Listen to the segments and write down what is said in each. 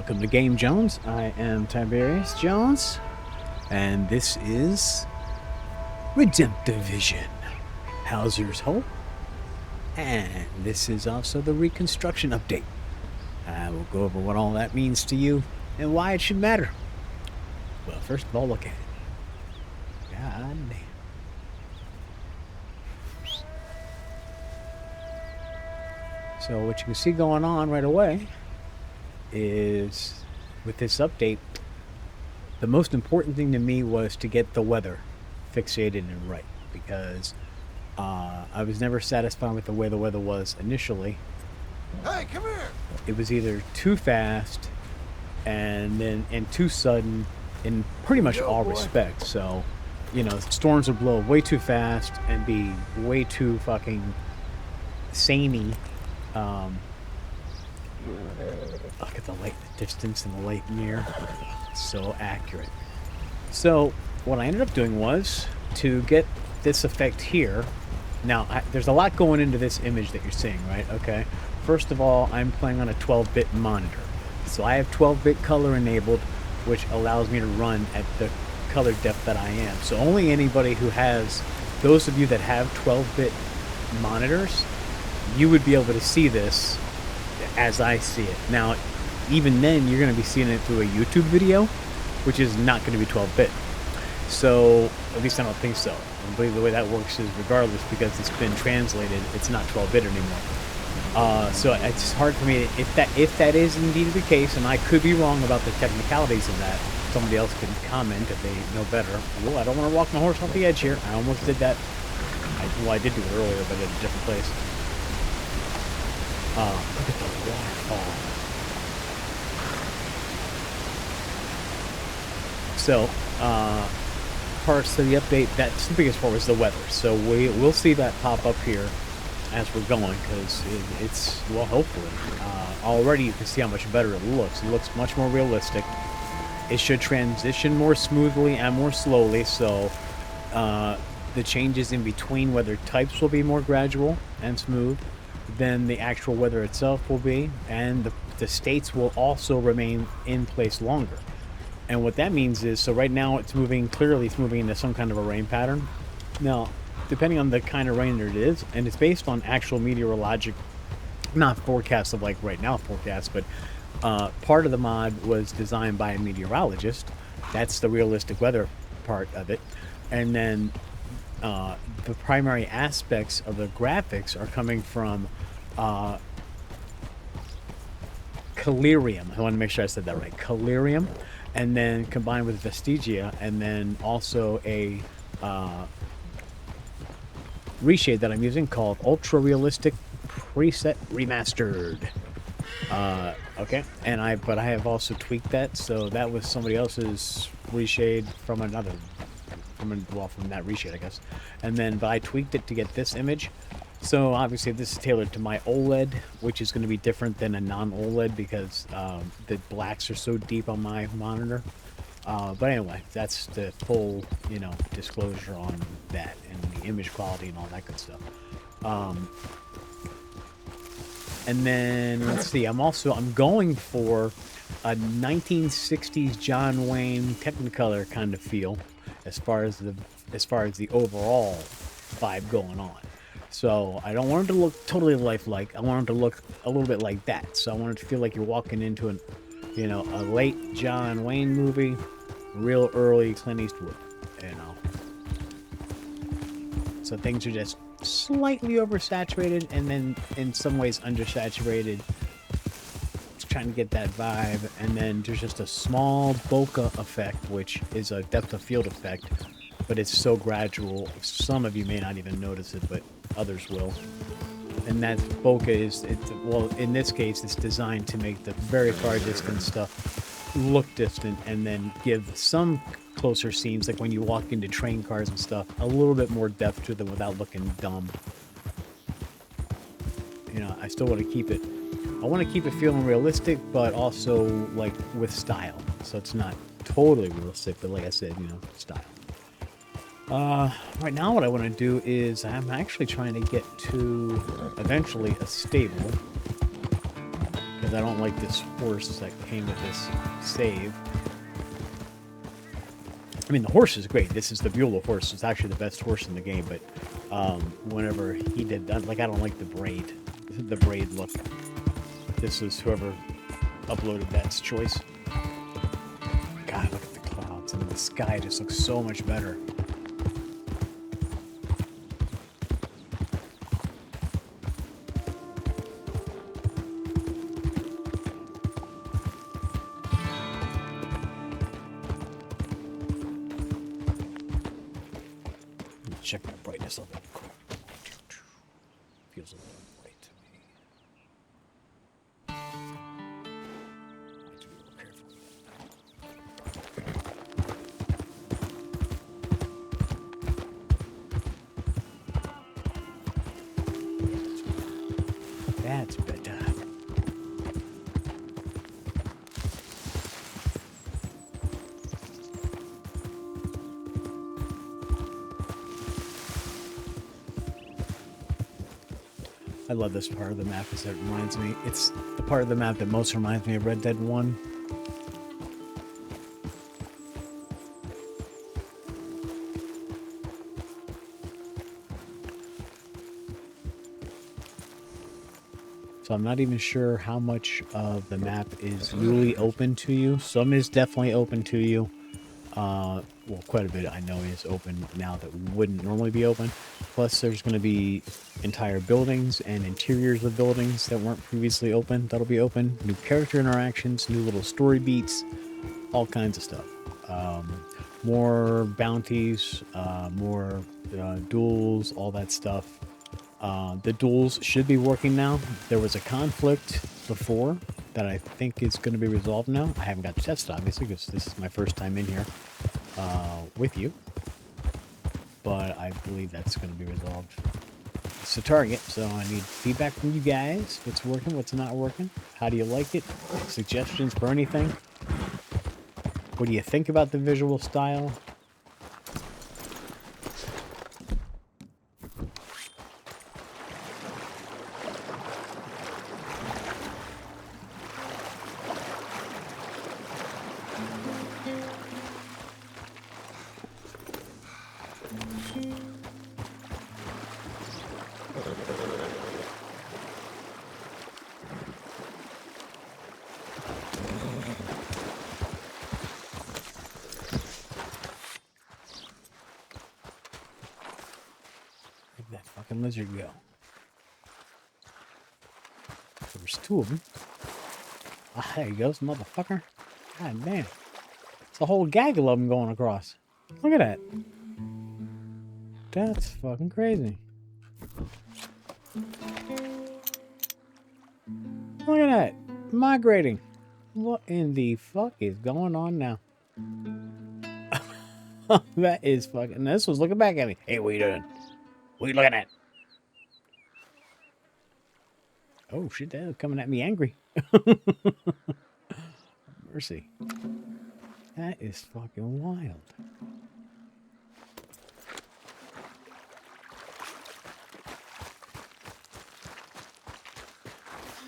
Welcome to GameJonez. I am Tiberius Jonez, and this is Redemptivision. Hauser's Hope, and this is also the reconstruction update. I will go over what all that means to you and why it should matter. Well, first of all, look at it. God damn. So what you can see going on right away is, with this update, the most important thing to me was to get the weather fixated and right, because I was never satisfied with the way the weather was initially. Hey, come here! It was either too fast and too sudden in pretty much all respects. So, you know, storms would blow way too fast and be way too fucking samey. Look at the light, the distance and the light near. So accurate. So what I ended up doing was to get this effect here. Now, there's a lot going into this image that you're seeing, right? Okay. First of all, I'm playing on a 12-bit monitor. So I have 12-bit color enabled, which allows me to run at the color depth that I am. So only anybody who has, those of you that have 12-bit monitors, you would be able to see this as I see it. Now, even then, you're going to be seeing it through a YouTube video, which is not going to be 12-bit. So, at least I don't think so. I believe the way that works is regardless, because it's been translated, it's not 12-bit anymore. So it's hard for me, if that is indeed the case, and I could be wrong about the technicalities of that, somebody else can comment if they know better. Well, I don't want to walk my horse off the edge here. I almost did that. I did do it earlier, but at a different place. Look at the waterfall. So, parts of the update, that's the biggest part, was the weather. So we'll see that pop up here as we're going, because it's, well, hopefully. Already you can see how much better it looks. It looks much more realistic. It should transition more smoothly and more slowly, so the changes in between weather types will be more gradual and smooth than the actual weather itself will be, and the states will also remain in place longer. And what that means is, so right now it's moving, clearly it's moving into some kind of a rain pattern. Now, depending on the kind of rain that it is, and it's based on actual meteorologic, not forecasts of like right now forecasts, but part of the mod was designed by a meteorologist. That's the realistic weather part of it. And then the primary aspects of the graphics are coming from Calirium. I want to make sure I said that right. Calirium, and then combined with Vestigia, and then also a reshade that I'm using called Ultra Realistic Preset Remastered. Okay, and but I have also tweaked that, so that was somebody else's reshade from another. From that reshade, I guess. And then, but I tweaked it to get this image. So obviously this is tailored to my OLED, which is going to be different than a non-OLED, because the blacks are so deep on my monitor. But anyway, that's the full, you know, disclosure on that and the image quality and all that good stuff. And then let's see, I'm going for a 1960s John Wayne Technicolor kind of feel, as far as the overall vibe going on. So I don't want it to look totally lifelike. I want it to look a little bit like that. So I want it to feel like you're walking into a late John Wayne movie, real early Clint Eastwood, you know. So things are just slightly oversaturated, and then in some ways undersaturated. Trying to get that vibe, and then there's just a small bokeh effect, which is a depth of field effect, but it's so gradual. Some of you may not even notice it, but others will. And that bokeh is, well, in this case, it's designed to make the very far distant stuff look distant, and then give some closer scenes, like when you walk into train cars and stuff, a little bit more depth to them without looking dumb. You know, I still want to keep it. I want to keep it feeling realistic, but also like with style. So it's not totally realistic, but like I said, you know, style. Right now what I want to do is I'm actually trying to get to eventually a stable. because I don't like this horse that came with this save. I mean, the horse is great. This is the Beulah horse. It's actually the best horse in the game, but whenever he did that, like, I don't like the braid look. This is whoever uploaded that's choice. God, look at the clouds, and the sky just looks so much better. Check my brightness a little quick. Feels a little bright to me. I have to be real careful. That's better. I love this part of the map because it reminds me, it's the part of the map that most reminds me of Red Dead 1. So I'm not even sure how much of the map is really open to you. Some is definitely open to you. Well, quite a bit I know is open now that wouldn't normally be open. Plus, there's going to be entire buildings and interiors of buildings that weren't previously open. That'll be open. New character interactions, new little story beats, all kinds of stuff. More bounties, more duels, all that stuff. The duels should be working now. There was a conflict before that I think is going to be resolved now. I haven't got to test it, obviously, because this is my first time in here with you. But I believe that's going to be resolved. It's a target, so I need feedback from you guys. What's working, what's not working? How do you like it? Suggestions for anything? What do you think about the visual style? That fucking lizard go. There's two of them. Ah, there he goes, motherfucker. God damn. It's a whole gaggle of them going across. Look at that. That's fucking crazy. Look at that. Migrating. What in the fuck is going on now? That is fucking... This was looking back at me. Hey, what you doing? What you looking at? Oh, shit, they're coming at me angry. Mercy. That is fucking wild.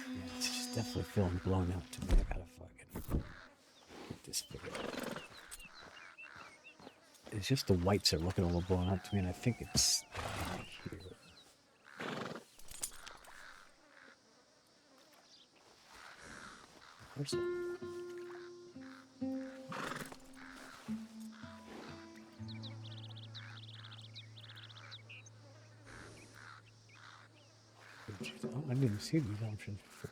Yeah, it's just definitely feeling blown out to me. I gotta fucking get this figured out. It's just the whites are looking a little blown out to me, and I think it's here. Where's that? Oh, I didn't see these options before.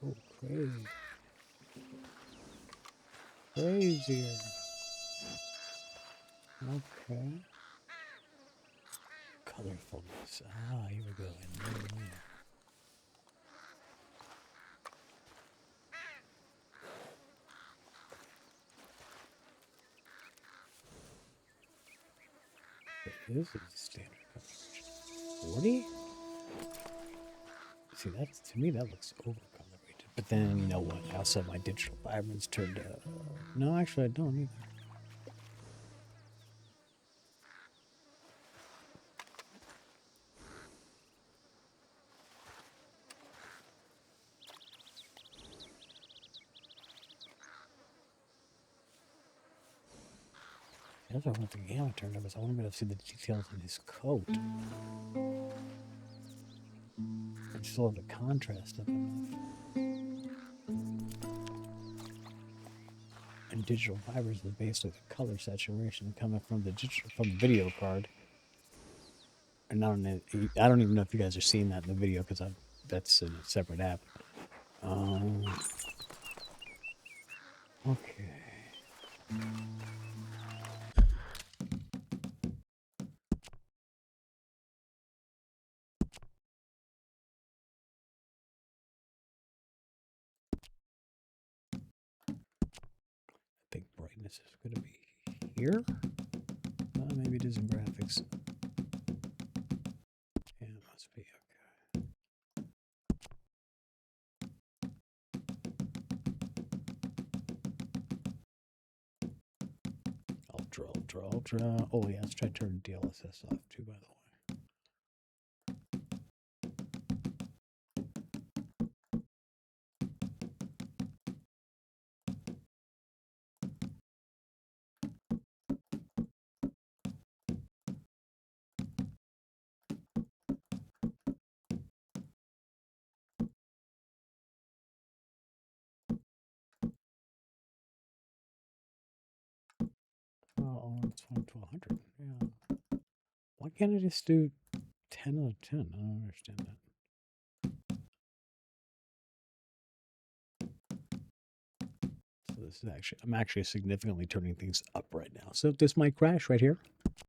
Oh, crazy. Crazier. Okay. Colorfulness. Ah, here we go. This is standard coverage. 40? See, that's, to me, that looks overcolorated. But then, you know what? I also have my digital vibrance turned no, actually, I don't either. That's why I want the gamma turned up, is I want to be able to see the details in his coat. And still have the contrast up enough. And digital fibers is basically the color saturation coming from the video card. And I don't even know if you guys are seeing that in the video because that's in a separate app. Okay. I think brightness is going to be here. Maybe it is in graphics. Yeah, it must be. Okay. Ultra. Oh, yeah, let's try to turn DLSS off too, by the way. Oh, it's 1 to 100. Yeah. Why can't I just do 10 out of 10? I don't understand that. So this is I'm actually significantly turning things up right now. So this might crash right here.